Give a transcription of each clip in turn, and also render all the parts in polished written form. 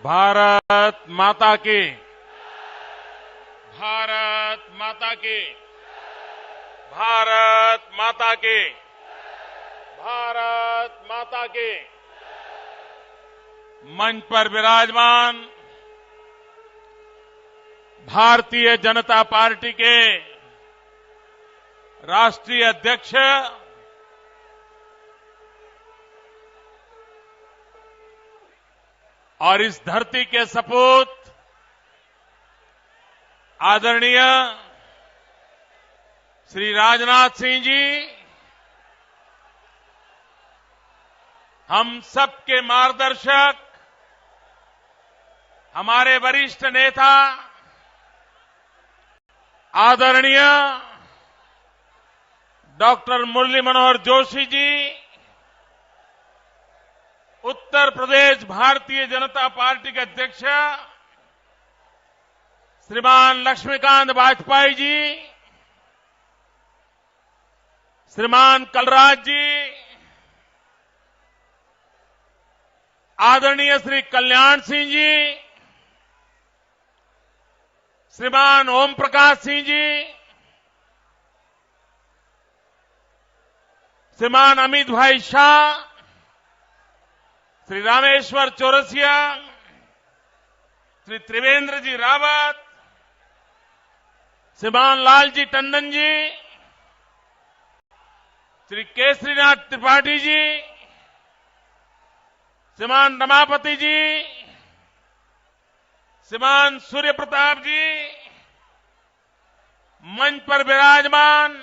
भारत माता की, भारत माता की, भारत माता की, भारत माता की। मंच पर विराजमान भारतीय जनता पार्टी के राष्ट्रीय अध्यक्ष और इस धरती के सपूत आदरणीय श्री राजनाथ सिंह जी, हम सबके मार्गदर्शक, हमारे वरिष्ठ नेता आदरणीय डॉक्टर मुरली मनोहर जोशी जी, उत्तर प्रदेश भारतीय जनता पार्टी के अध्यक्ष श्रीमान लक्ष्मीकांत वाजपेयी जी, श्रीमान कलराज जी, आदरणीय श्री कल्याण सिंह जी, श्रीमान ओम प्रकाश सिंह जी, श्रीमान अमित भाई शाह, श्री रामेश्वर चौरसिया, श्री त्रिवेंद्र जी रावत, श्रीमान लालजी टंडन जी, श्री केसरीनाथ त्रिपाठी जी, श्रीमान रमापति जी, श्रीमान सूर्य प्रताप जी, मंच पर विराजमान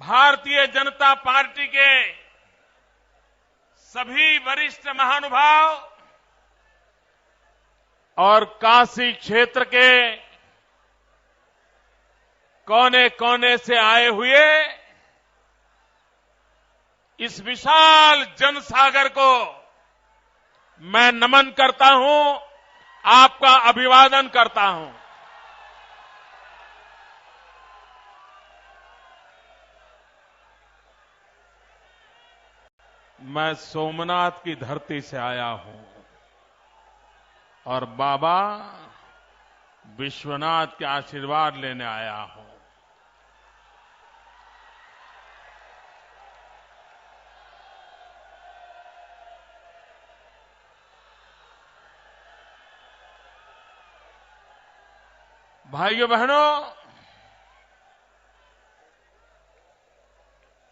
भारतीय जनता पार्टी के सभी वरिष्ठ महानुभाव और काशी क्षेत्र के कोने कोने से आए हुए इस विशाल जनसागर को मैं नमन करता हूं, आपका अभिवादन करता हूं। मैं सोमनाथ की धरती से आया हूं और बाबा विश्वनाथ के आशीर्वाद लेने आया हूं। भाइयों बहनों,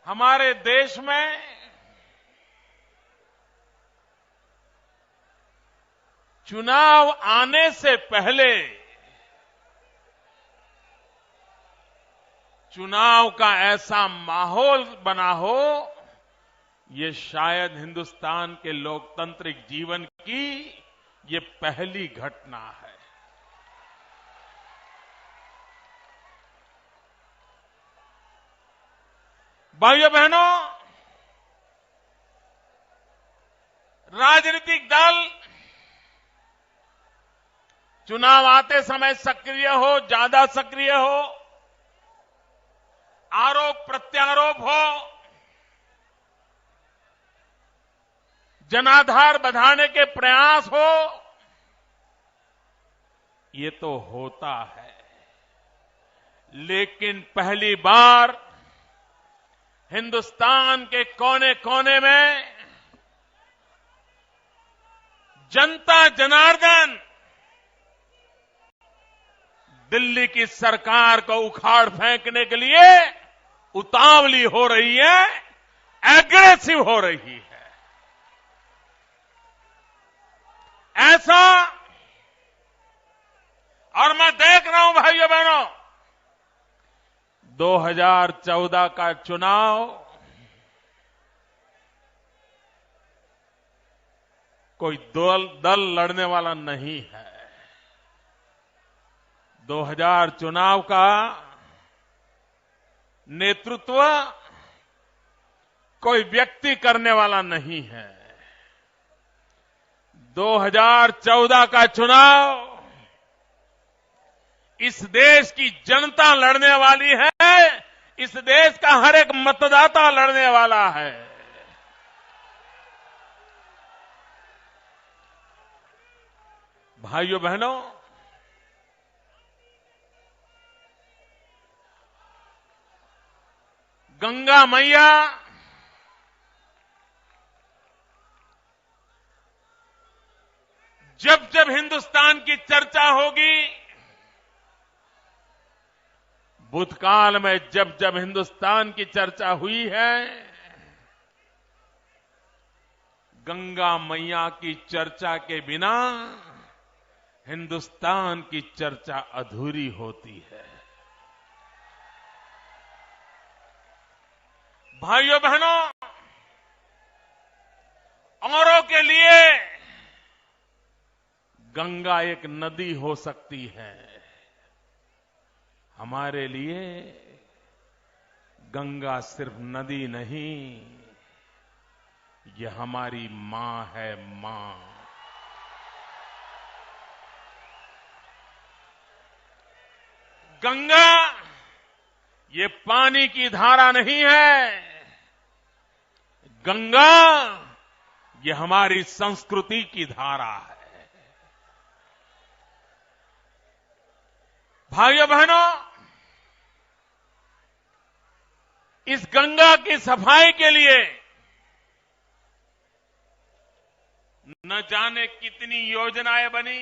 हमारे देश में चुनाव आने से पहले चुनाव का ऐसा माहौल बना हो, ये शायद हिंदुस्तान के लोकतांत्रिक जीवन की ये पहली घटना है। भाइयों बहनों, राजनीतिक दल चुनाव आते समय सक्रिय हो, ज्यादा सक्रिय हो, आरोप प्रत्यारोप हो, जनाधार बढ़ाने के प्रयास हो, ये तो होता है। लेकिन पहली बार हिंदुस्तान के कोने कोने में जनता जनार्दन दिल्ली की सरकार को उखाड़ फेंकने के लिए उतावली हो रही है, एग्रेसिव हो रही है। ऐसा और मैं देख रहा हूं भाइयों बहनों, 2014 का चुनाव कोई दल लड़ने वाला नहीं है। 2000 चुनाव का नेतृत्व कोई व्यक्ति करने वाला नहीं है। 2014 का चुनाव इस देश की जनता लड़ने वाली है, इस देश का हर एक मतदाता लड़ने वाला है। भाइयों बहनों, गंगा मैया जब जब हिंदुस्तान की चर्चा होगी, भूतकाल में जब जब हिंदुस्तान की चर्चा हुई है, गंगा मैया की चर्चा के बिना हिंदुस्तान की चर्चा अधूरी होती है। भाइयों बहनों, औरों के लिए गंगा एक नदी हो सकती है, हमारे लिए गंगा सिर्फ नदी नहीं, ये हमारी मां है, मां। गंगा ये पानी की धारा नहीं है, गंगा ये हमारी संस्कृति की धारा है। भाइयों बहनों, इस गंगा की सफाई के लिए न जाने कितनी योजनाएं बनी,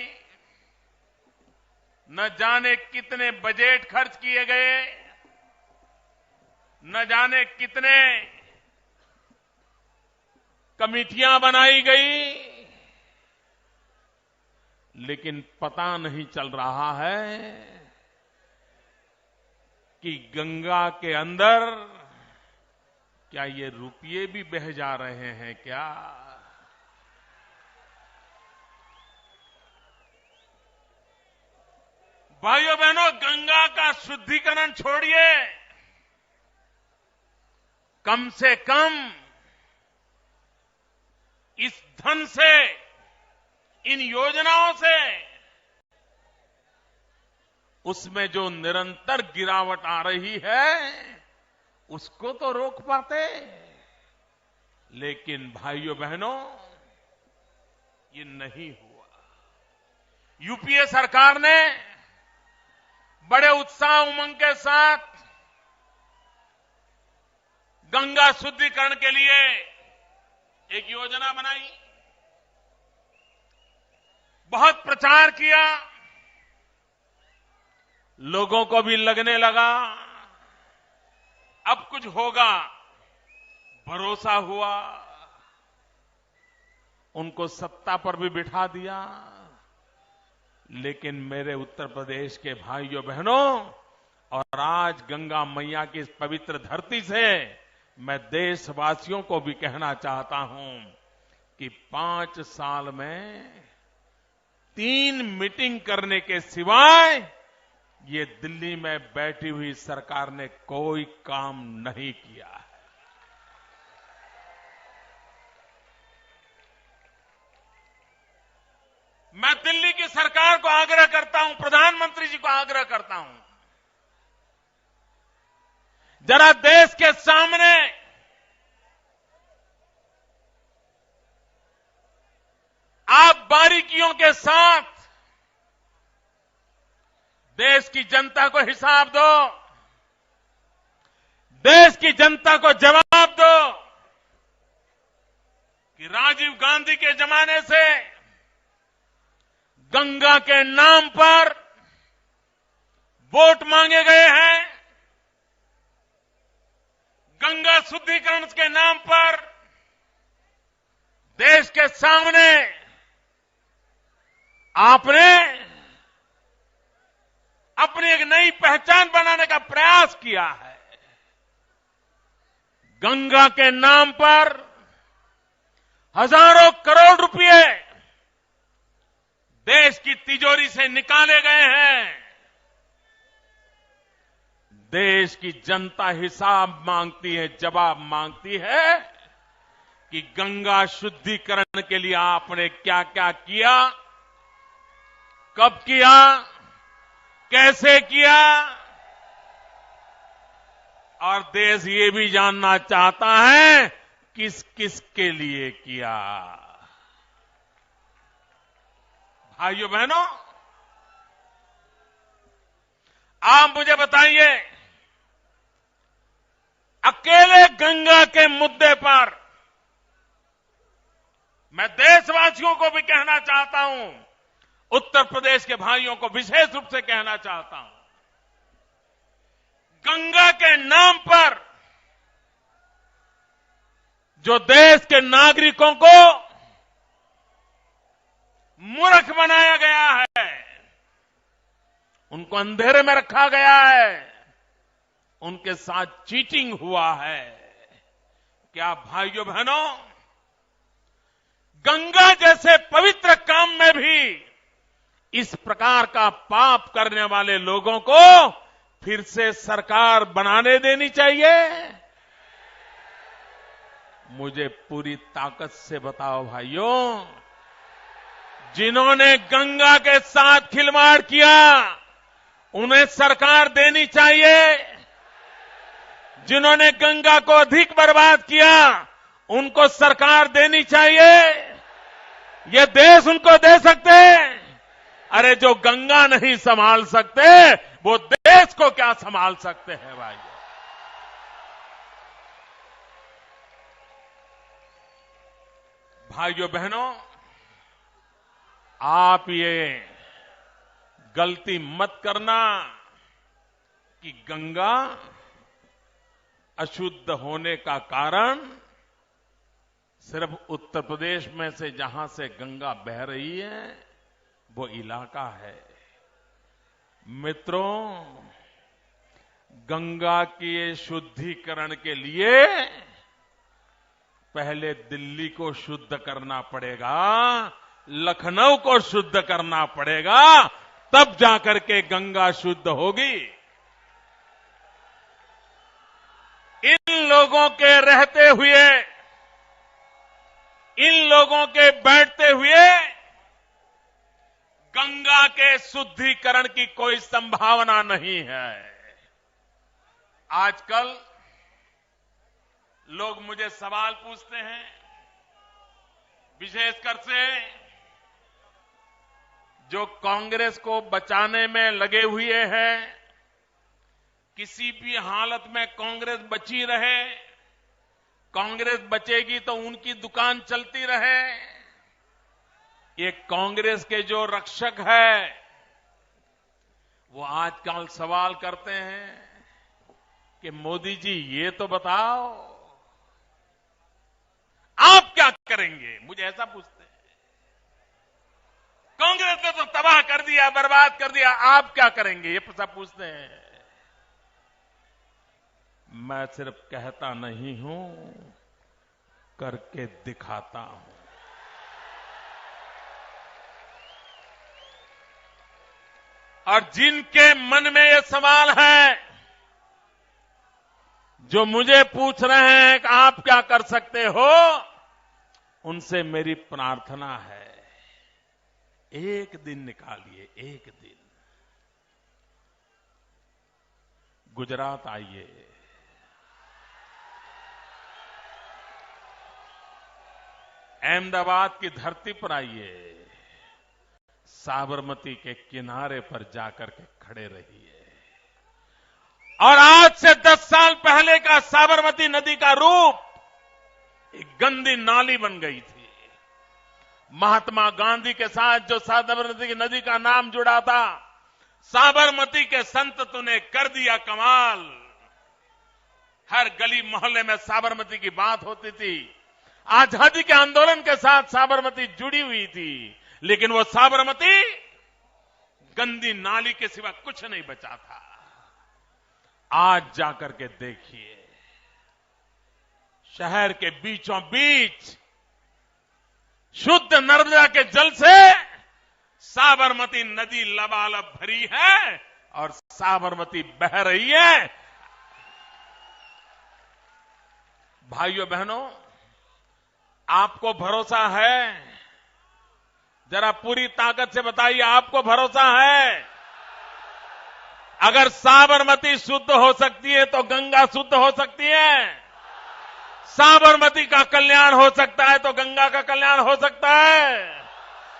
न जाने कितने बजट खर्च किए गए, न जाने कितने कमिटियां बनाई गई, लेकिन पता नहीं चल रहा है कि गंगा के अंदर क्या ये रुपये भी बह जा रहे हैं क्या? भाइयों बहनों, गंगा का शुद्धिकरण छोड़िए, कम से कम इस धन से, इन योजनाओं से उसमें जो निरंतर गिरावट आ रही है उसको तो रोक पाते। लेकिन भाइयों बहनों, ये नहीं हुआ। यूपीए सरकार ने बड़े उत्साह उमंग के साथ गंगा शुद्धिकरण के लिए एक योजना बनाई, बहुत प्रचार किया, लोगों को भी लगने लगा अब कुछ होगा, भरोसा हुआ, उनको सत्ता पर भी बिठा दिया। लेकिन मेरे उत्तर प्रदेश के भाइयों बहनों, और आज गंगा मैया की इस पवित्र धरती से मैं देशवासियों को भी कहना चाहता हूं कि 5 साल में 3 मीटिंग करने के सिवाय ये दिल्ली में बैठी हुई सरकार ने कोई काम नहीं किया है। मैं दिल्ली की सरकार को आग्रह करता हूं, प्रधानमंत्री जी को आग्रह करता हूं, जरा देश के सामने आप बारीकियों के साथ देश की जनता को हिसाब दो, देश की जनता को जवाब दो कि राजीव गांधी के जमाने से गंगा के नाम पर वोट मांगे गए हैं, गंगा शुद्धिकरण के नाम पर देश के सामने आपने अपनी एक नई पहचान बनाने का प्रयास किया है। गंगा के नाम पर हजारों करोड़ रुपए देश की तिजोरी से निकाले गए हैं। देश की जनता हिसाब मांगती है, जवाब मांगती है कि गंगा शुद्धिकरण के लिए आपने क्या क्या किया, कब किया, कैसे किया, और देश ये भी जानना चाहता है किस किस के लिए किया। भाइयों बहनों, आप मुझे बताइए, अकेले गंगा के मुद्दे पर मैं देशवासियों को भी कहना चाहता हूं, उत्तर प्रदेश के भाइयों को विशेष रूप से कहना चाहता हूं, गंगा के नाम पर जो देश के नागरिकों को मूर्ख बनाया गया है, उनको अंधेरे में रखा गया है, उनके साथ चीटिंग हुआ है। क्या भाइयों बहनों, गंगा जैसे पवित्र काम में भी इस प्रकार का पाप करने वाले लोगों को फिर से सरकार बनाने देनी चाहिए? मुझे पूरी ताकत से बताओ भाइयों, जिन्होंने गंगा के साथ खिलवाड़ किया उन्हें सरकार देनी चाहिए, जिन्होंने गंगा को अधिक बर्बाद किया उनको सरकार देनी चाहिए। ये देश उनको दे सकते हैं? अरे जो गंगा नहीं संभाल सकते वो देश को क्या संभाल सकते हैं भाई? भाइयों बहनों, आप ये गलती मत करना कि गंगा अशुद्ध होने का कारण सिर्फ उत्तर प्रदेश में से जहां से गंगा बह रही है वो इलाका है। मित्रों, गंगा के शुद्धिकरण के लिए पहले दिल्ली को शुद्ध करना पड़ेगा, लखनऊ को शुद्ध करना पड़ेगा, तब जाकर के गंगा शुद्ध होगी। इन लोगों के रहते हुए, इन लोगों के बैठते हुए गंगा के शुद्धिकरण की कोई संभावना नहीं है। आजकल लोग मुझे सवाल पूछते हैं, विशेषकर से जो कांग्रेस को बचाने में लगे हुए हैं, किसी भी हालत में कांग्रेस बची रहे, कांग्रेस बचेगी तो उनकी दुकान चलती रहे। ये कांग्रेस के जो रक्षक है वो आजकल सवाल करते हैं कि मोदी जी ये तो बताओ आप क्या करेंगे? मुझे ऐसा पूछते हैं। कांग्रेस ने तो तबाह कर दिया, बर्बाद कर दिया, आप क्या करेंगे? ये सब पूछते हैं। मैं सिर्फ कहता नहीं हूं, करके दिखाता हूं। और जिनके मन में ये सवाल है, जो मुझे पूछ रहे हैं कि आप क्या कर सकते हो, उनसे मेरी प्रार्थना है, एक दिन निकालिए, एक दिन गुजरात आइए, अहमदाबाद की धरती पर आइए, साबरमती के किनारे पर जाकर के खड़े रहिए। और आज से 10 साल पहले का साबरमती नदी का रूप एक गंदी नाली बन गई थी। महात्मा गांधी के साथ जो साबरमती नदी का नाम जुड़ा था, साबरमती के संतों ने कर दिया कमाल। हर गली मोहल्ले में साबरमती की बात होती थी। आजादी के आंदोलन के साथ साबरमती जुड़ी हुई थी, लेकिन वो साबरमती गंदी नाली के सिवा कुछ नहीं बचा था। आज जाकर के देखिए, शहर के बीचों बीच शुद्ध नर्मदा के जल से साबरमती नदी लबालब भरी है और साबरमती बह रही है। भाइयों बहनों, आपको भरोसा है? जरा पूरी ताकत से बताइए, आपको भरोसा है? अगर साबरमती शुद्ध हो सकती है तो गंगा शुद्ध हो सकती है। साबरमती का कल्याण हो सकता है तो गंगा का कल्याण हो सकता है।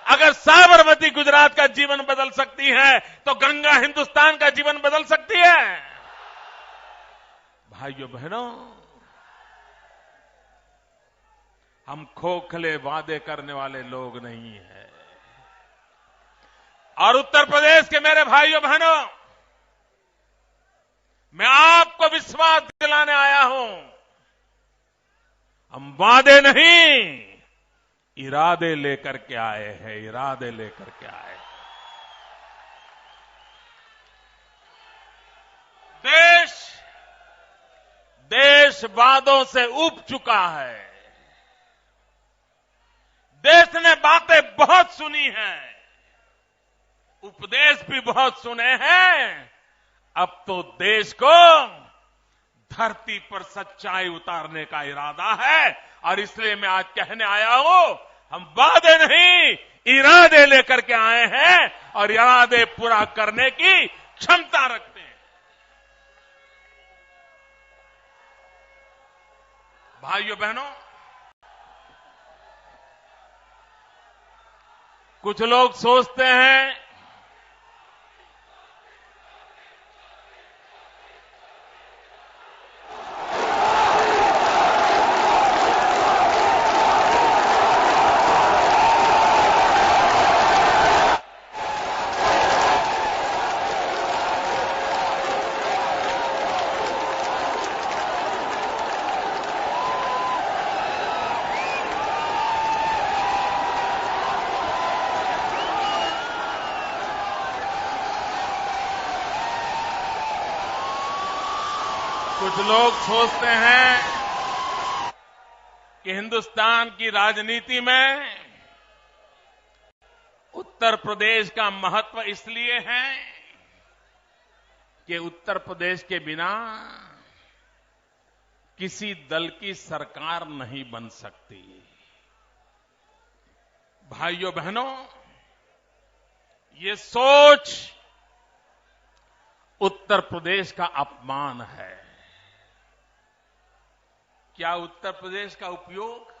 अगर साबरमती गुजरात का जीवन बदल सकती है तो गंगा हिंदुस्तान का जीवन बदल सकती है। भाइयों बहनों, हम खोखले वादे करने वाले लोग नहीं हैं। और उत्तर प्रदेश के मेरे भाइयों बहनों, मैं आपको विश्वास दिलाने आया हूं, हम वादे नहीं, इरादे लेकर के आए हैं, इरादे लेकर के आए हैं। देश वादों से उब चुका है। देश ने बातें बहुत सुनी हैं, उपदेश भी बहुत सुने हैं। अब तो देश को धरती पर सच्चाई उतारने का इरादा है और इसलिए मैं आज कहने आया हूं, हम वादे नहीं, इरादे लेकर के आए हैं और इरादे पूरा करने की क्षमता रखते हैं। भाइयों बहनों, कुछ लोग सोचते हैं कुछ लोग सोचते हैं कि हिंदुस्तान की राजनीति में उत्तर प्रदेश का महत्व इसलिए है कि उत्तर प्रदेश के बिना किसी दल की सरकार नहीं बन सकती। भाइयों बहनों, ये सोच उत्तर प्रदेश का अपमान है। क्या उत्तर प्रदेश का उपयोग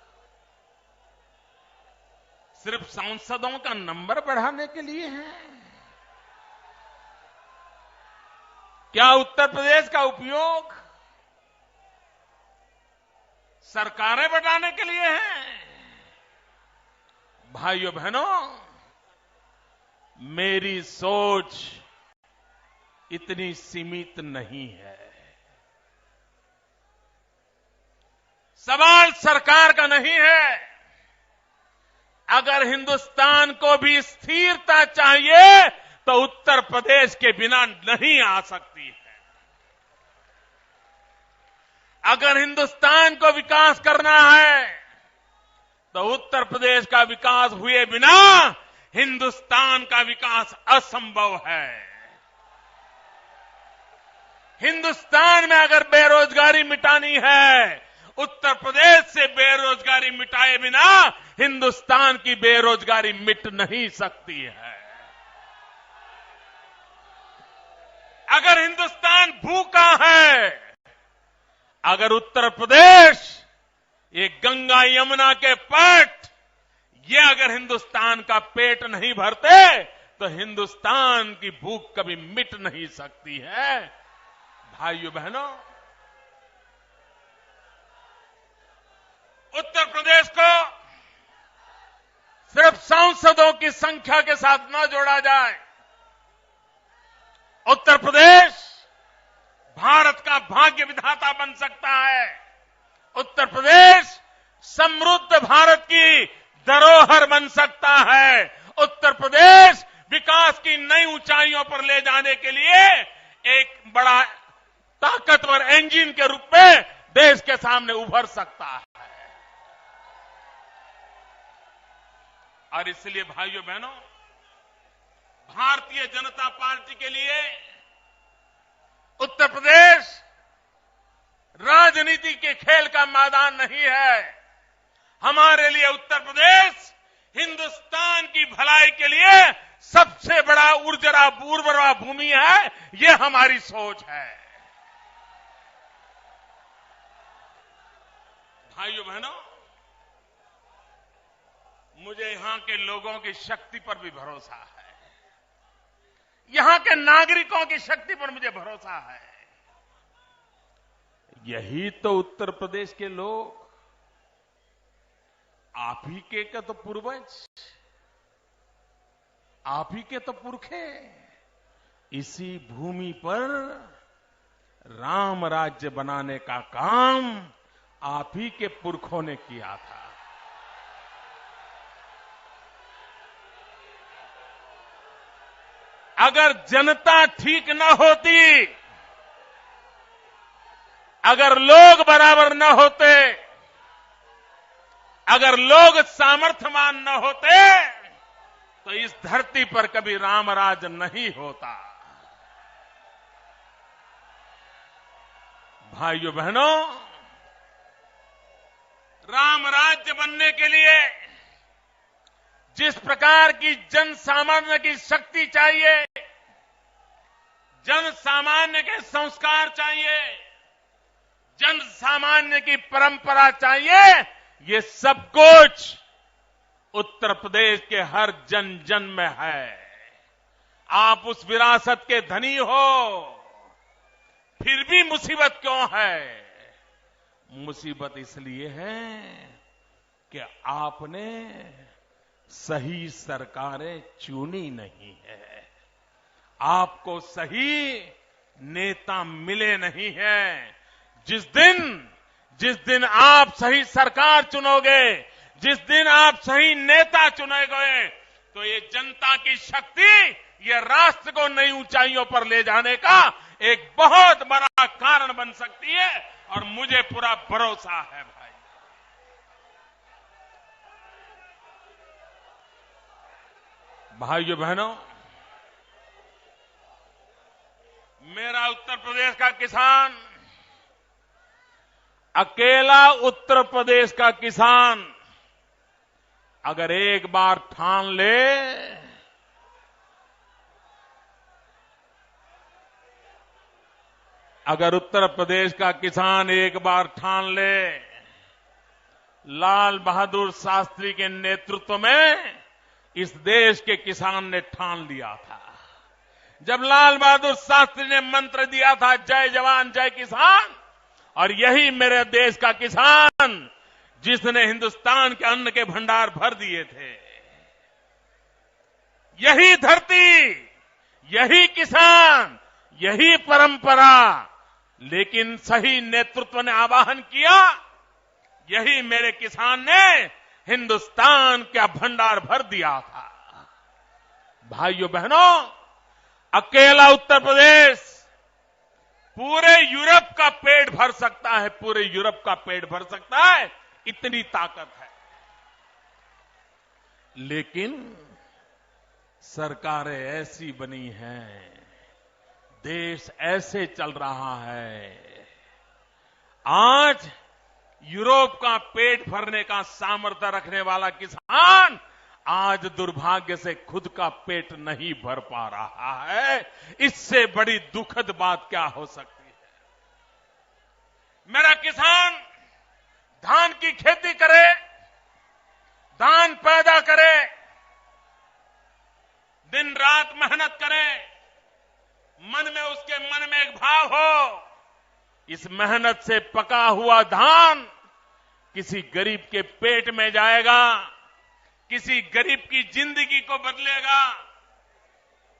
सिर्फ सांसदों का नंबर बढ़ाने के लिए है? क्या उत्तर प्रदेश का उपयोग सरकारें बढ़ाने के लिए है? भाइयों बहनों, मेरी सोच इतनी सीमित नहीं है। सवाल सरकार का नहीं है। अगर हिंदुस्तान को भी स्थिरता चाहिए तो उत्तर प्रदेश के बिना नहीं आ सकती है। अगर हिंदुस्तान को विकास करना है तो उत्तर प्रदेश का विकास हुए बिना हिंदुस्तान का विकास असंभव है। हिंदुस्तान में अगर बेरोजगारी मिटानी है, उत्तर प्रदेश से बेरोजगारी मिटाए बिना हिंदुस्तान की बेरोजगारी मिट नहीं सकती है। अगर हिंदुस्तान भूखा है, अगर उत्तर प्रदेश ये गंगा यमुना के पट ये अगर हिंदुस्तान का पेट नहीं भरते तो हिंदुस्तान की भूख कभी मिट नहीं सकती है। भाइयों बहनों, उत्तर प्रदेश को सिर्फ सांसदों की संख्या के साथ न जोड़ा जाए। उत्तर प्रदेश भारत का भाग्य विधाता बन सकता है। उत्तर प्रदेश समृद्ध भारत की धरोहर बन सकता है। उत्तर प्रदेश विकास की नई ऊंचाइयों पर ले जाने के लिए एक बड़ा ताकतवर इंजन के रूप में देश के सामने उभर सकता है। और इसलिए भाइयों बहनों, भारतीय जनता पार्टी के लिए उत्तर प्रदेश राजनीति के खेल का मैदान नहीं है। हमारे लिए उत्तर प्रदेश हिंदुस्तान की भलाई के लिए सबसे बड़ा उर्वरा भूमि है। यह हमारी सोच है। भाइयों बहनों, मुझे यहां के लोगों की शक्ति पर भी भरोसा है, यहां के नागरिकों की शक्ति पर मुझे भरोसा है। यही तो उत्तर प्रदेश के लोग, आप ही के तो पूर्वज, आप ही के तो पुरखे इसी भूमि पर राम राज्य बनाने का काम आप ही के पुरखों ने किया था। अगर जनता ठीक न होती, अगर लोग बराबर न होते, अगर लोग सामर्थ्यवान न होते, तो इस धरती पर कभी रामराज नहीं होता। भाइयों बहनों, राम राज्य बनने के लिए जिस प्रकार की जन सामान्य की शक्ति चाहिए, जन सामान्य के संस्कार चाहिए, जन सामान्य की परंपरा चाहिए, ये सब कुछ उत्तर प्रदेश के हर जन जन में है। आप उस विरासत के धनी हो, फिर भी मुसीबत क्यों है? मुसीबत इसलिए है कि आपने सही सरकारें चुनी नहीं है, आपको सही नेता मिले नहीं है। जिस दिन आप सही सरकार चुनोगे, जिस दिन आप सही नेता चुनेगे, तो ये जनता की शक्ति ये राष्ट्र को नई ऊंचाइयों पर ले जाने का एक बहुत बड़ा कारण बन सकती है, और मुझे पूरा भरोसा है। भाई, भाइयों बहनों, मेरा उत्तर प्रदेश का किसान, अकेला उत्तर प्रदेश का किसान अगर एक बार ठान ले, अगर उत्तर प्रदेश का किसान एक बार ठान ले, लाल बहादुर शास्त्री के नेतृत्व में इस देश के किसान ने ठान लिया था। जब लाल बहादुर शास्त्री ने मंत्र दिया था, जय जवान जय किसान, और यही मेरे देश का किसान जिसने हिंदुस्तान के अन्न के भंडार भर दिए थे, यही धरती, यही किसान, यही परंपरा, लेकिन सही नेतृत्व ने आवाहन किया, यही मेरे किसान ने हिंदुस्तान का भंडार भर दिया था। भाइयों बहनों, अकेला उत्तर प्रदेश पूरे यूरोप का पेट भर सकता है, पूरे यूरोप का पेट भर सकता है, इतनी ताकत है। लेकिन सरकारें ऐसी बनी हैं, देश ऐसे चल रहा है, आज यूरोप का पेट भरने का सामर्थ्य रखने वाला किसान आज दुर्भाग्य से खुद का पेट नहीं भर पा रहा है। इससे बड़ी दुखद बात क्या हो सकती है? मेरा किसान धान की खेती करे, धान पैदा करे, दिन रात मेहनत करे, उसके मन में एक भाव हो, इस मेहनत से पका हुआ धान किसी गरीब के पेट में जाएगा, किसी गरीब की जिंदगी को बदलेगा,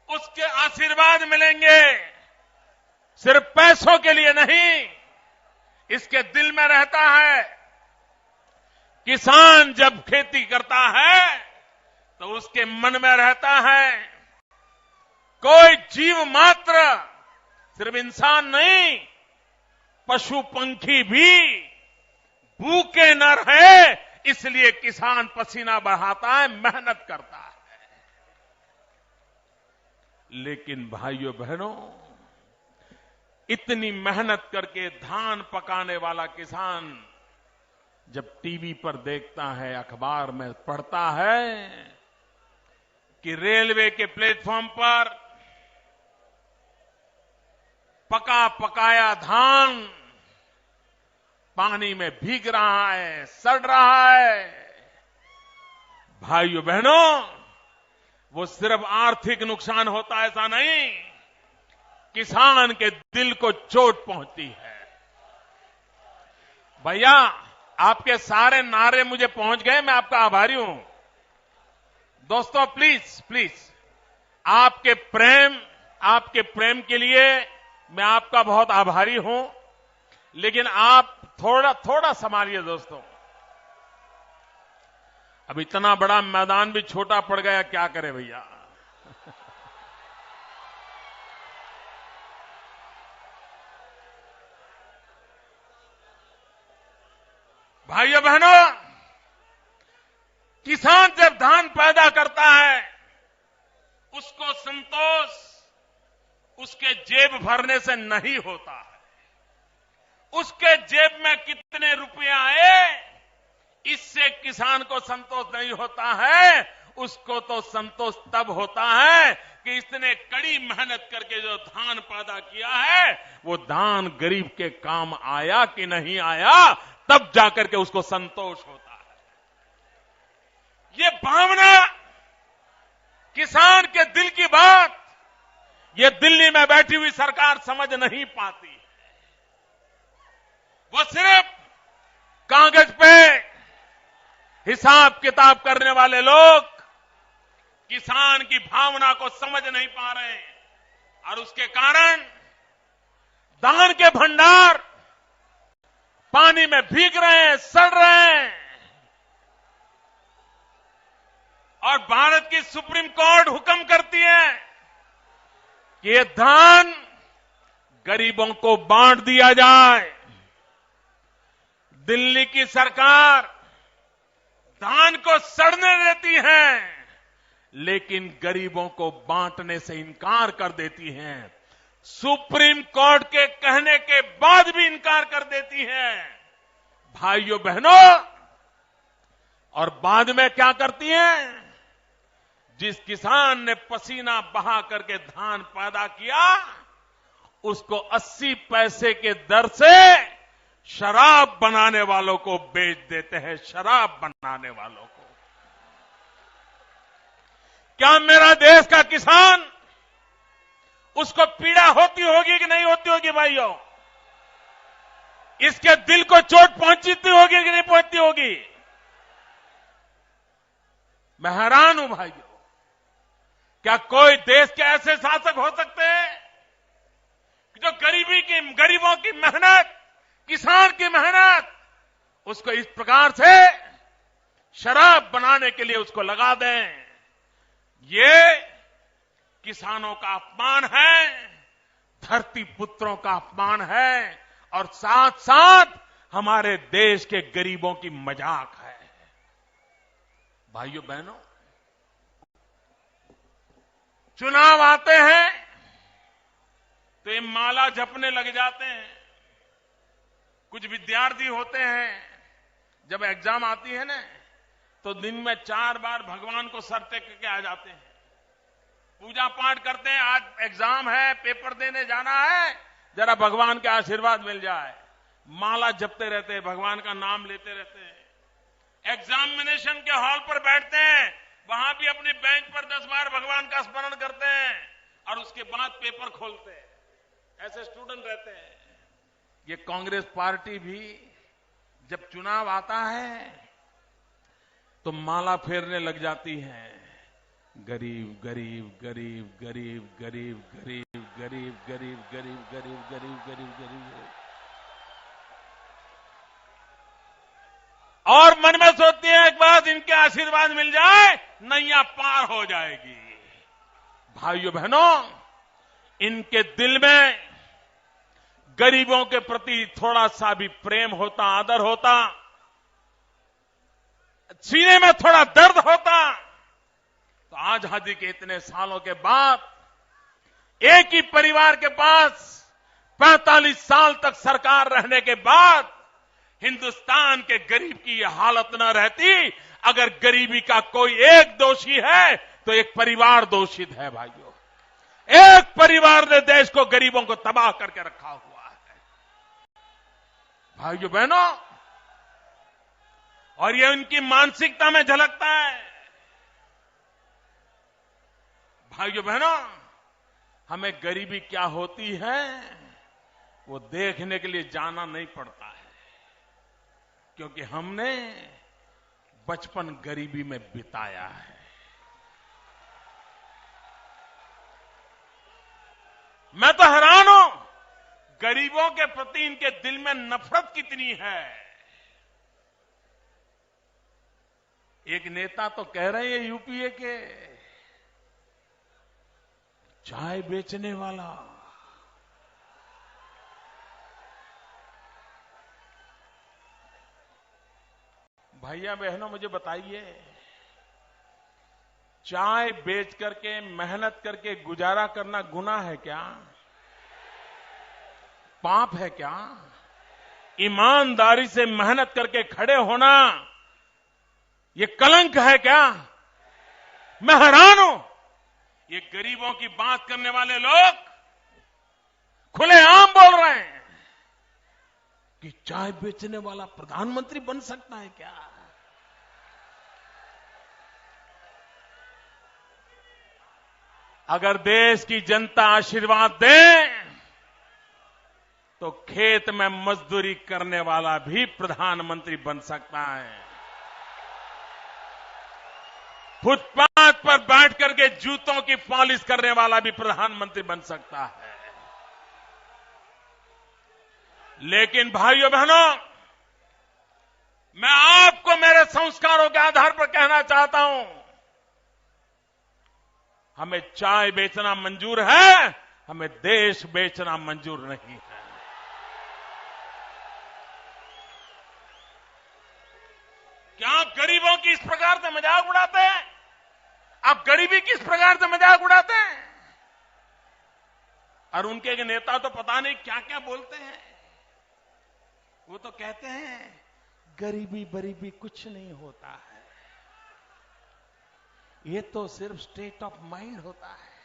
उसके आशीर्वाद मिलेंगे, सिर्फ पैसों के लिए नहीं, इसके दिल में रहता है। किसान जब खेती करता है तो उसके मन में रहता है, कोई जीव मात्र, सिर्फ इंसान नहीं, पशु पंखी भी भूखे न रहे, इसलिए किसान पसीना बहाता है, मेहनत करता है। लेकिन भाइयों बहनों, इतनी मेहनत करके धान पकाने वाला किसान जब टीवी पर देखता है, अखबार में पढ़ता है कि रेलवे के प्लेटफॉर्म पर पका पकाया धान पानी में भीग रहा है, सड़ रहा है, भाइयों बहनों, वो सिर्फ आर्थिक नुकसान होता है ऐसा नहीं, किसान के दिल को चोट पहुंचती है। भैया, आपके सारे नारे मुझे पहुंच गए, मैं आपका आभारी हूं। दोस्तों, प्लीज प्लीज, आपके प्रेम के लिए मैं आपका बहुत आभारी हूं, लेकिन आप थोड़ा संभालिए दोस्तों। अब इतना बड़ा मैदान भी छोटा पड़ गया, क्या करे भैया। भाइयों बहनों, किसान जब धान पैदा करता है, उसको संतोष उसके जेब भरने से नहीं होता है। उसके जेब में कितने रुपए आए, इससे किसान को संतोष नहीं होता है। उसको तो संतोष तब होता है कि इसने कड़ी मेहनत करके जो धान पैदा किया है, वो धान गरीब के काम आया कि नहीं आया, तब जाकर के उसको संतोष होता है। ये भावना, किसान के दिल की बात, ये दिल्ली में बैठी हुई सरकार समझ नहीं पाती है। वो सिर्फ कागज पे हिसाब किताब करने वाले लोग किसान की भावना को समझ नहीं पा रहे हैं, और उसके कारण धान के भंडार पानी में भीग रहे हैं, सड़ रहे हैं। और भारत की सुप्रीम कोर्ट हुक्म करती है कि ये धान गरीबों को बांट दिया जाए। दिल्ली की सरकार धान को सड़ने देती है, लेकिन गरीबों को बांटने से इनकार कर देती है। सुप्रीम कोर्ट के कहने के बाद भी इनकार कर देती है। भाइयों बहनों, और बाद में क्या करती हैं? जिस किसान ने पसीना बहा करके धान पैदा किया, उसको 80 पैसे के दर से शराब बनाने वालों को बेच देते हैं। शराब बनाने वालों को। क्या मेरा देश का किसान, उसको पीड़ा होती होगी कि नहीं होती होगी भाइयों? इसके दिल को चोट पहुंचती होगी कि नहीं पहुंचती होगी? मैं हैरान हूं भाइयों। क्या कोई देश के ऐसे शासक हो सकते हैं जो गरीबों की मेहनत, किसान की मेहनत, उसको इस प्रकार से शराब बनाने के लिए उसको लगा दें? ये किसानों का अपमान है, धरती पुत्रों का अपमान है, और साथ साथ हमारे देश के गरीबों की मजाक है। भाइयों बहनों, चुनाव आते हैं तो ये माला जपने लग जाते हैं। कुछ विद्यार्थी होते हैं, जब एग्जाम आती है ना, तो दिन में 4 बार भगवान को सर टेक के आ जाते हैं, पूजा पाठ करते हैं। आज एग्जाम है, पेपर देने जाना है, जरा भगवान के आशीर्वाद मिल जाए। माला जपते रहते हैं, भगवान का नाम लेते रहते हैं। एग्जामिनेशन के हॉल पर बैठते हैं, वहां भी अपनी बेंच पर 10 बार भगवान का स्मरण करते हैं, और उसके बाद पेपर खोलते हैं। ऐसे स्टूडेंट रहते हैं। ये कांग्रेस पार्टी भी जब चुनाव आता है तो माला फेरने लग जाती है। गरीब गरीब गरीब गरीब गरीब गरीब गरीब गरीब गरीब गरीब गरीब गरीब गरीब, और मन में सोचती है एक बार इनके आशीर्वाद मिल जाए, नैया पार हो जाएगी। भाइयों बहनों, इनके दिल में गरीबों के प्रति थोड़ा सा भी प्रेम होता, आदर होता, सीने में थोड़ा दर्द होता, तो आजादी के इतने सालों के बाद एक ही परिवार के पास 45 साल तक सरकार रहने के बाद हिंदुस्तान के गरीब की यह हालत न रहती। अगर गरीबी का कोई एक दोषी है तो एक परिवार दोषित है भाइयों। एक परिवार ने देश को, गरीबों को तबाह करके रखा हुआ है। भाइयों बहनों, और ये उनकी मानसिकता में झलकता है। भाइयों बहनों, हमें गरीबी क्या होती है वो देखने के लिए जाना नहीं पड़ता है, क्योंकि हमने बचपन गरीबी में बिताया है। मैं तो हैरान हूं, गरीबों के प्रति इनके दिल में नफरत कितनी है। एक नेता तो कह रहे हैं यूपीए के, चाय बेचने वाला, भैया बहनों मुझे बताइए, चाय बेच करके मेहनत करके गुजारा करना गुनाह है क्या? पाप है क्या? ईमानदारी से मेहनत करके खड़े होना ये कलंक है क्या? मैं हैरान हूं, ये गरीबों की बात करने वाले लोग खुलेआम बोल रहे हैं कि चाय बेचने वाला प्रधानमंत्री बन सकता है क्या? अगर देश की जनता आशीर्वाद दे तो खेत में मजदूरी करने वाला भी प्रधानमंत्री बन सकता है। फुटपाथ पर बैठ करके जूतों की पॉलिश करने वाला भी प्रधानमंत्री बन सकता है। लेकिन भाइयों बहनों, मैं आपको मेरे संस्कारों के आधार पर कहना चाहता हूं, हमें चाय बेचना मंजूर है, हमें देश बेचना मंजूर नहीं है। क्या आप गरीबों की इस प्रकार से मजाक उड़ाते हैं? आप गरीबी किस प्रकार से मजाक उड़ाते हैं? और उनके एक नेता तो पता नहीं क्या क्या बोलते हैं। वो तो कहते हैं गरीबी बरीबी कुछ नहीं होता है, ये तो सिर्फ स्टेट ऑफ माइंड होता है।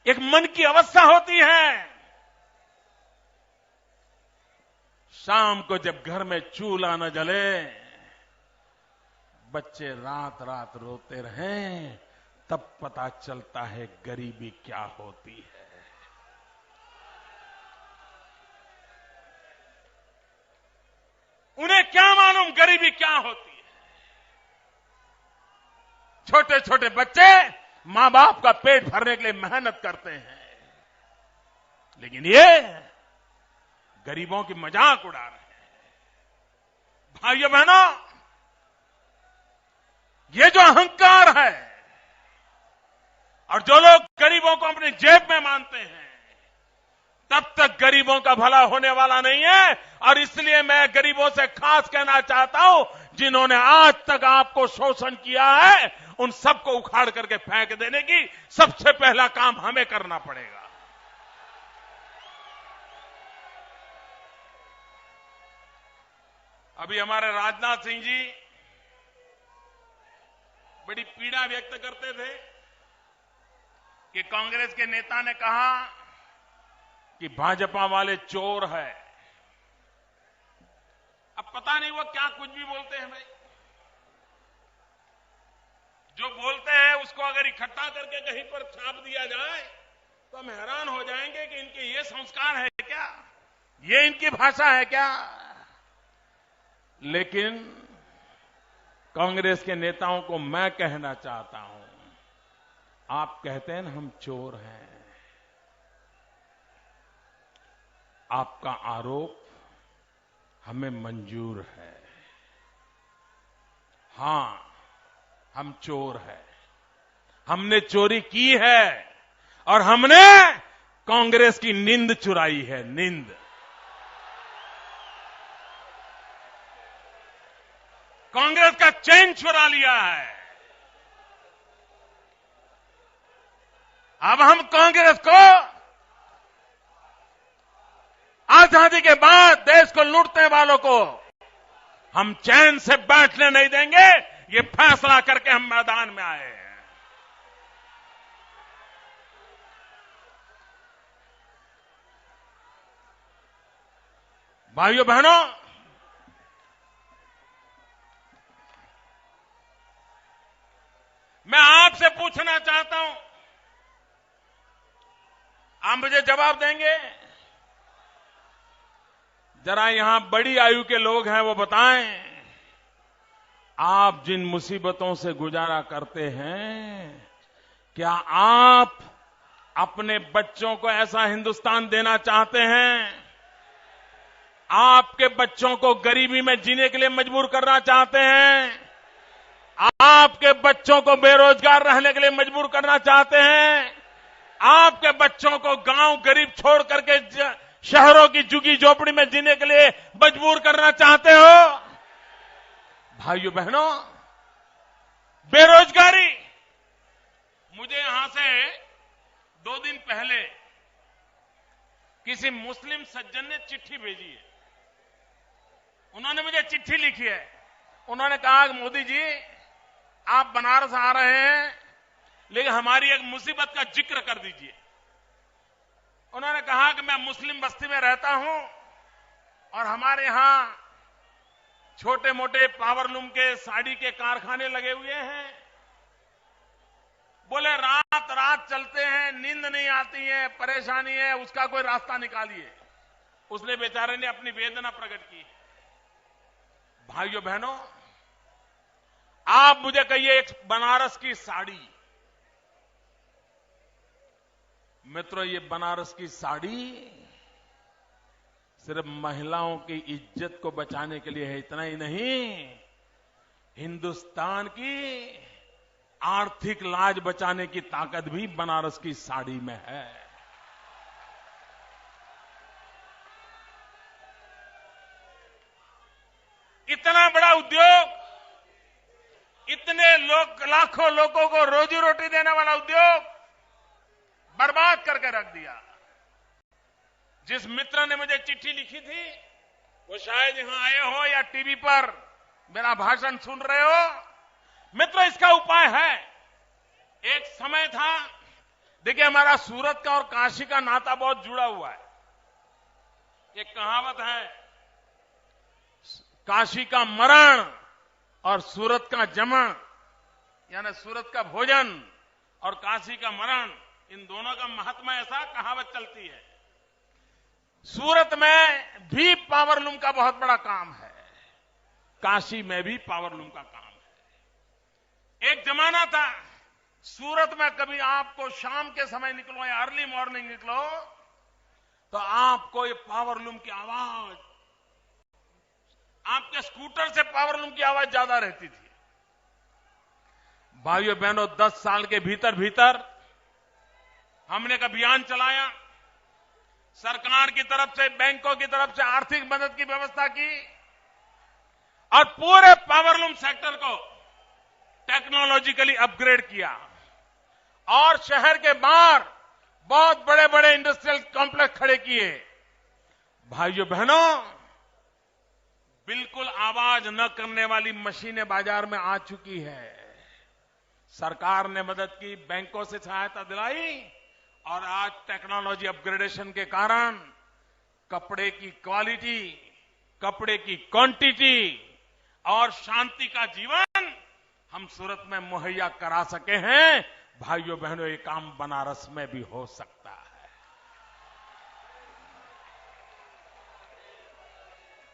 एक मन की अवस्था होती है। शाम को जब घर में चूल्हा न जले, बच्चे रात रात रोते रहें, तब पता चलता है गरीबी क्या होती है। उन्हें क्या मालूम गरीबी क्या होती है। छोटे छोटे बच्चे मां बाप का पेट भरने के लिए मेहनत करते हैं, लेकिन ये गरीबों की मजाक उड़ा रहे हैं। भाइयों बहनों, ये जो अहंकार है और जो लोग गरीबों को अपनी जेब में मानते हैं, तब तक गरीबों का भला होने वाला नहीं है। और इसलिए मैं गरीबों से खास कहना चाहता हूं, जिन्होंने आज तक आपको शोषण किया है, उन सबको उखाड़ करके फेंक देने की सबसे पहला काम हमें करना पड़ेगा। अभी हमारे राजनाथ सिंह जी बड़ी पीड़ा व्यक्त करते थे कि कांग्रेस के नेता ने कहा कि भाजपा वाले चोर है। अब पता नहीं वो क्या कुछ भी बोलते हैं भाई। जो बोलते हैं उसको अगर इकट्ठा करके कहीं पर छाप दिया जाए तो हम हैरान हो जाएंगे कि इनके ये संस्कार है क्या, ये इनकी भाषा है क्या। लेकिन कांग्रेस के नेताओं को मैं कहना चाहता हूं, आप कहते हैं ना हम चोर हैं, आपका आरोप हमें मंजूर है। हां, हम चोर हैं, हमने चोरी की है और हमने कांग्रेस की नींद चुराई है। नींद, कांग्रेस का चैन चुरा लिया है। अब हम कांग्रेस को आजादी के बाद देश को लूटने वालों को हम चैन से बैठने नहीं देंगे। ये फैसला करके हम मैदान में आए हैं। भाइयों बहनों, आप मुझे जवाब देंगे? जरा यहां बड़ी आयु के लोग हैं, वो बताएं, आप जिन मुसीबतों से गुजारा करते हैं, क्या आप अपने बच्चों को ऐसा हिंदुस्तान देना चाहते हैं? आपके बच्चों को गरीबी में जीने के लिए मजबूर करना चाहते हैं? आपके बच्चों को बेरोजगार रहने के लिए मजबूर करना चाहते हैं? आपके बच्चों को गांव गरीब छोड़ करके शहरों की झुग्गी झोपड़ी में जीने के लिए मजबूर करना चाहते हो? भाइयों बहनों, बेरोजगारी, मुझे यहां से 2 दिन पहले किसी मुस्लिम सज्जन ने चिट्ठी भेजी है। उन्होंने मुझे चिट्ठी लिखी है। उन्होंने कहा कि मोदी जी, आप बनारस आ रहे हैं, लेकिन हमारी एक मुसीबत का जिक्र कर दीजिए। उन्होंने कहा कि मैं मुस्लिम बस्ती में रहता हूं और हमारे यहां छोटे मोटे पावरलूम के साड़ी के कारखाने लगे हुए हैं। बोले रात रात चलते हैं, नींद नहीं आती है, परेशानी है, उसका कोई रास्ता निकालिए। उसने बेचारे ने अपनी वेदना प्रकट की। भाइयों बहनों, आप मुझे कहिए, एक बनारस की साड़ी, मित्रों, ये बनारस की साड़ी सिर्फ महिलाओं की इज्जत को बचाने के लिए है, इतना ही नहीं, हिंदुस्तान की आर्थिक लाज बचाने की ताकत भी बनारस की साड़ी में है। इतना बड़ा उद्योग, इतने लाखों लोगों को रोजी रोटी देने वाला उद्योग बर्बाद करके रख दिया। जिस मित्र ने मुझे चिट्ठी लिखी थी, वो शायद यहां आए हो या टीवी पर मेरा भाषण सुन रहे हो। मित्रों, इसका उपाय है। एक समय था, देखिए, हमारा सूरत का और काशी का नाता बहुत जुड़ा हुआ है। एक कहावत है, काशी का मरण और सूरत का जमण, यानी सूरत का भोजन और काशी का मरण, इन दोनों का महत्व, ऐसा कहावत चलती है। सूरत में भी पावरलूम का बहुत बड़ा काम है, काशी में भी पावरलूम का काम है। एक जमाना था, सूरत में कभी आपको शाम के समय निकलो या अर्ली मॉर्निंग निकलो, तो आपको ये पावरलूम की आवाज, आपके स्कूटर से पावरलूम की आवाज ज्यादा रहती थी। भाइयों बहनों, 10 साल के भीतर भीतर हमने एक अभियान चलाया। सरकार की तरफ से, बैंकों की तरफ से आर्थिक मदद की व्यवस्था की और पूरे पावरलूम सेक्टर को टेक्नोलॉजिकली अपग्रेड किया और शहर के बाहर बहुत बड़े बड़े इंडस्ट्रियल कॉम्प्लेक्स खड़े किए। भाइयों बहनों, बिल्कुल आवाज न करने वाली मशीनें बाजार में आ चुकी है। सरकार ने मदद की, बैंकों से सहायता दिलाई और आज टेक्नोलॉजी अपग्रेडेशन के कारण कपड़े की क्वालिटी, कपड़े की क्वांटिटी और शांति का जीवन हम सूरत में मुहैया करा सके हैं। भाइयों बहनों, ये काम बनारस में भी हो सकता है।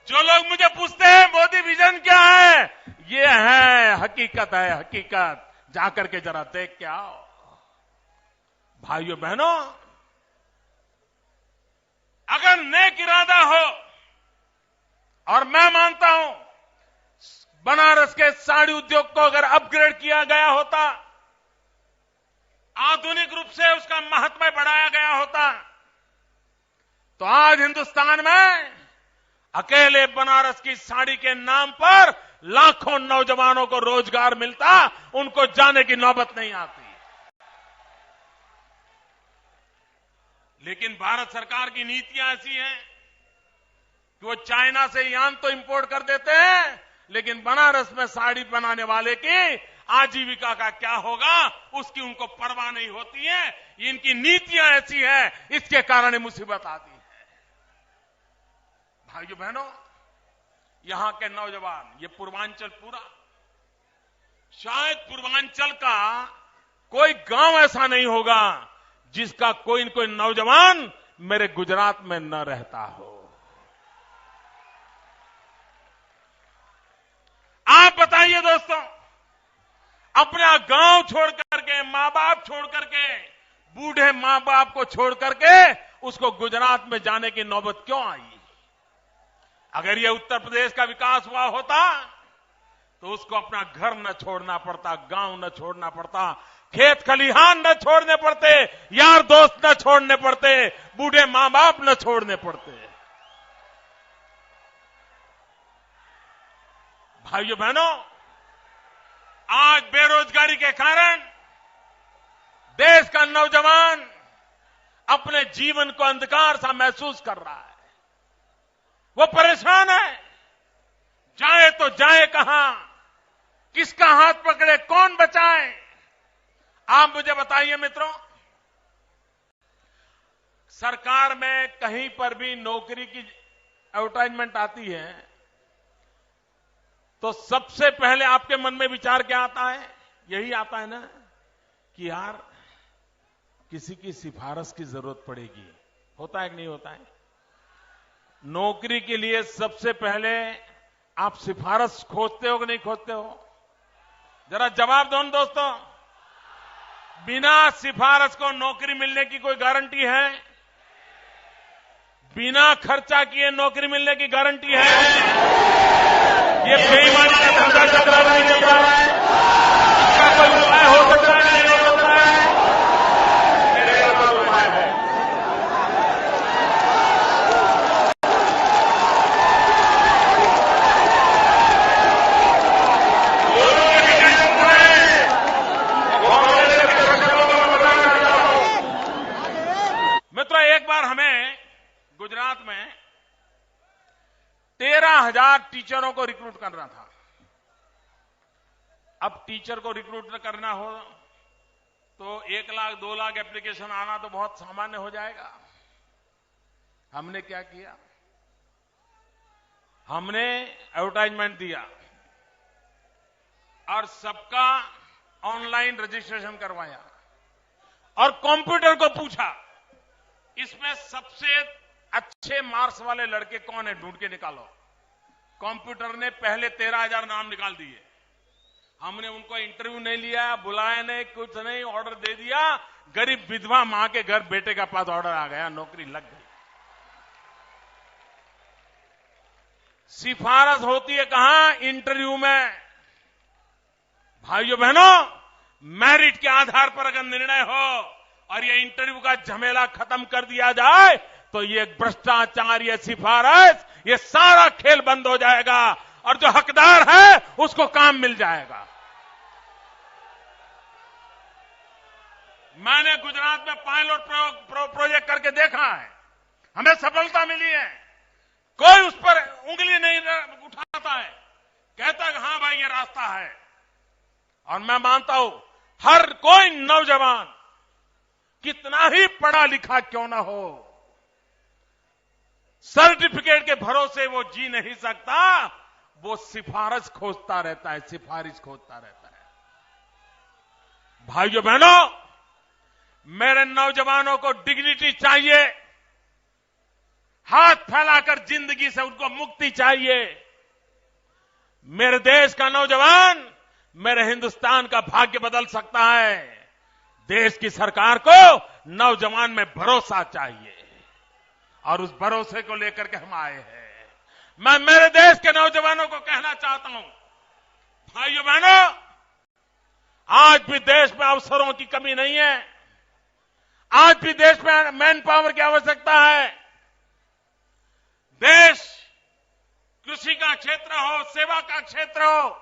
जो लोग मुझे पूछते हैं मोदी विजन क्या है, ये है हकीकत, है हकीकत। जाकर के जरा देख के आओ। भाइयों बहनों, अगर नेक इरादा हो, और मैं मानता हूं बनारस के साड़ी उद्योग को अगर अपग्रेड किया गया होता, आधुनिक रूप से उसका महत्व बढ़ाया गया होता, तो आज हिंदुस्तान में अकेले बनारस की साड़ी के नाम पर लाखों नौजवानों को रोजगार मिलता, उनको जाने की नौबत नहीं आती। लेकिन भारत सरकार की नीतियां ऐसी हैं कि वो चाइना से यान तो इंपोर्ट कर देते हैं, लेकिन बनारस में साड़ी बनाने वाले की आजीविका का क्या होगा, उसकी उनको परवाह नहीं होती है। इनकी नीतियां ऐसी है, इसके कारण मुसीबत आती है। भाइयों बहनों, यहां के नौजवान, ये पूर्वांचल पूरा, शायद पूर्वांचल का कोई गांव ऐसा नहीं होगा जिसका कोई न कोई नौजवान मेरे गुजरात में न रहता हो। आप बताइए दोस्तों, अपना गांव छोड़ करके, मां बाप छोड़ करके, बूढ़े मां बाप को छोड़ करके उसको गुजरात में जाने की नौबत क्यों आई? अगर ये उत्तर प्रदेश का विकास हुआ होता तो उसको अपना घर न छोड़ना पड़ता, गांव न छोड़ना पड़ता, खेत खलिहान न छोड़ने पड़ते, यार दोस्त न छोड़ने पड़ते, बूढ़े मां बाप न छोड़ने पड़ते। भाइयों बहनों, आज बेरोजगारी के कारण देश का नौजवान अपने जीवन को अंधकार सा महसूस कर रहा है। वो परेशान है, जाए तो जाए कहां, किसका हाथ पकड़े, कौन बचाए? आप मुझे बताइए मित्रों, सरकार में कहीं पर भी नौकरी की एडवर्टाइजमेंट आती है तो सबसे पहले आपके मन में विचार क्या आता है? यही आता है ना कि यार किसी की सिफारिश की जरूरत पड़ेगी। होता है कि नहीं होता है? नौकरी के लिए सबसे पहले आप सिफारिश खोजते हो कि नहीं खोजते हो? जरा जवाब दो दोस्तों। बिना सिफारिश को नौकरी मिलने की कोई गारंटी है? बिना खर्चा किए नौकरी मिलने की गारंटी है? ये बेईमानी का धंधा चल रहा है, नहीं चल रहा है? इसका कोई उपाय हो सकता है, नहीं हो सकता है? मेरे पास कोई उपाय है। मित्रों, एक बार हमें गुजरात में 13,000 टीचरों को रिक्रूट करना था। अब टीचर को रिक्रूट करना हो तो 1 लाख 2 लाख एप्लीकेशन आना तो बहुत सामान्य हो जाएगा। हमने क्या किया? हमने एडवर्टाइजमेंट दिया और सबका ऑनलाइन रजिस्ट्रेशन करवाया और कंप्यूटर को पूछा इसमें सबसे अच्छे मार्क्स वाले लड़के कौन है, ढूंढ के निकालो। कंप्यूटर ने पहले 13,000 नाम निकाल दिए। हमने उनको इंटरव्यू नहीं लिया, बुलाया नहीं, कुछ नहीं, ऑर्डर दे दिया। गरीब विधवा मां के घर बेटे का पास ऑर्डर आ गया, नौकरी लग गई। सिफारिश होती है कहां? इंटरव्यू में। भाइयों बहनों, मेरिट के आधार पर अगर निर्णय हो और ये इंटरव्यू का झमेला खत्म कर दिया जाए तो ये भ्रष्टाचार, ये सिफारिश, ये सारा खेल बंद हो जाएगा और जो हकदार है उसको काम मिल जाएगा। मैंने गुजरात में पायलट प्रोजेक्ट करके देखा है, हमें सफलता मिली है। कोई उस पर उंगली नहीं उठाता है, कहता है हां भाई ये रास्ता है। और मैं मानता हूं हर कोई नौजवान कितना ही पढ़ा लिखा क्यों ना हो, सर्टिफिकेट के भरोसे वो जी नहीं सकता, वो सिफारिश खोजता रहता है, सिफारिश खोजता रहता है। भाइयों बहनों, मेरे नौजवानों को डिग्निटी चाहिए, हाथ फैलाकर जिंदगी से उनको मुक्ति चाहिए। मेरे देश का नौजवान मेरे हिंदुस्तान का भाग्य बदल सकता है। देश की सरकार को नौजवान में भरोसा चाहिए और उस भरोसे को लेकर के हम आए हैं। मैं मेरे देश के नौजवानों को कहना चाहता हूं, भाइयों बहनों, आज भी देश में अवसरों की कमी नहीं है। आज भी देश में मैन पावर की आवश्यकता है। देश कृषि का क्षेत्र हो, सेवा का क्षेत्र हो,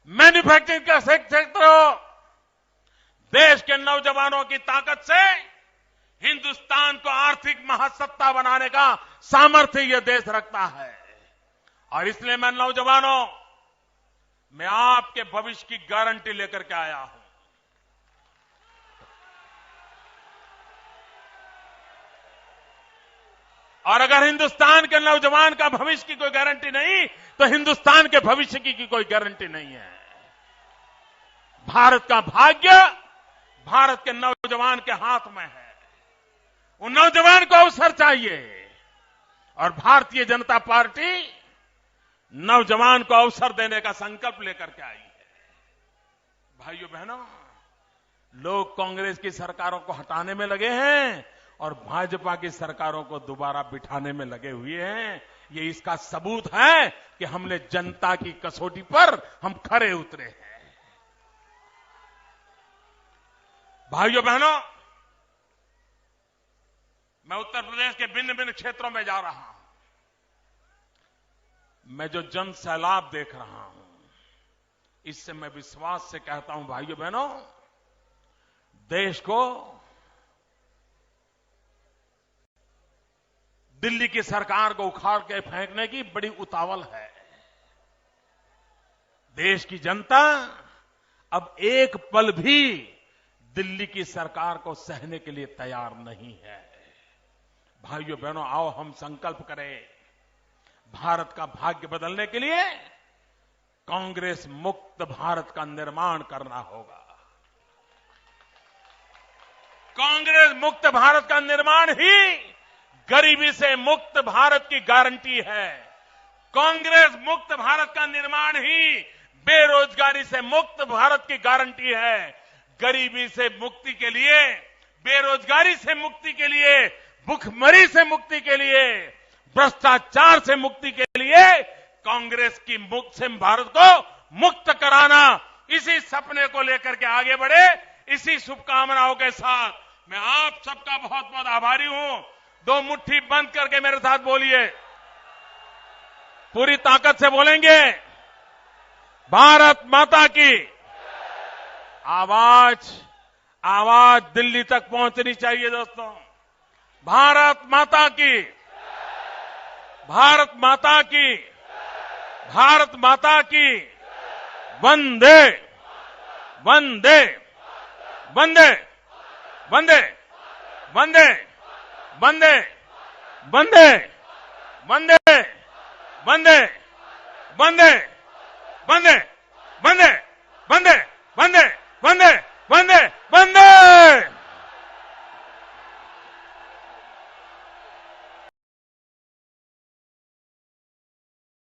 मैन्युफैक्चरिंग का क्षेत्र हो, देश के नौजवानों की ताकत से हिंदुस्तान को आर्थिक महासत्ता बनाने का सामर्थ्य यह देश रखता है। और इसलिए मैं नौजवानों, मैं आपके भविष्य की गारंटी लेकर के आया हूं। और अगर हिंदुस्तान के नौजवान का भविष्य की कोई गारंटी नहीं तो हिंदुस्तान के भविष्य की कोई गारंटी नहीं है। भारत का भाग्य भारत के नौजवान के हाथ में है। उन नौजवान को अवसर चाहिए और भारतीय जनता पार्टी नौजवान को अवसर देने का संकल्प लेकर के आई है। भाइयों बहनों, लोग कांग्रेस की सरकारों को हटाने में लगे हैं और भाजपा की सरकारों को दोबारा बिठाने में लगे हुए हैं। ये इसका सबूत है कि हमने जनता की कसौटी पर हम खरे उतरे हैं। भाइयों बहनों, मैं उत्तर प्रदेश के भिन्न भिन्न क्षेत्रों में जा रहा हूं। मैं जो जन सैलाब देख रहा हूं, इससे मैं विश्वास से कहता हूं भाइयों बहनों, देश को दिल्ली की सरकार को उखाड़ के फेंकने की बड़ी उतावल है। देश की जनता अब एक पल भी दिल्ली की सरकार को सहने के लिए तैयार नहीं है। भाइयों बहनों, आओ हम संकल्प करें। भारत का भाग्य बदलने के लिए कांग्रेस मुक्त भारत का निर्माण करना होगा। कांग्रेस मुक्त भारत का निर्माण ही गरीबी से मुक्त भारत की गारंटी है। कांग्रेस मुक्त भारत का निर्माण ही बेरोजगारी से मुक्त भारत की गारंटी है। गरीबी से मुक्ति के लिए, बेरोजगारी से मुक्ति के लिए, भुखमरी से मुक्ति के लिए, भ्रष्टाचार से मुक्ति के लिए कांग्रेस की मुक्त से भारत को मुक्त कराना, इसी सपने को लेकर के आगे बढ़े। इसी शुभकामनाओं के साथ मैं आप सबका बहुत बहुत आभारी हूं। दो मुट्ठी बंद करके मेरे साथ बोलिए, पूरी ताकत से बोलेंगे, भारत माता की। आवाज दिल्ली तक पहुंचनी चाहिए दोस्तों। भारत माता की, भारत माता की, भारत माता की। वंदे वंदे वंदे वंदे वंदे वंदे वंदे वंदे वंदे वंदे वंदे वंदे वंदे वंदे वंदे वंदे वंदे।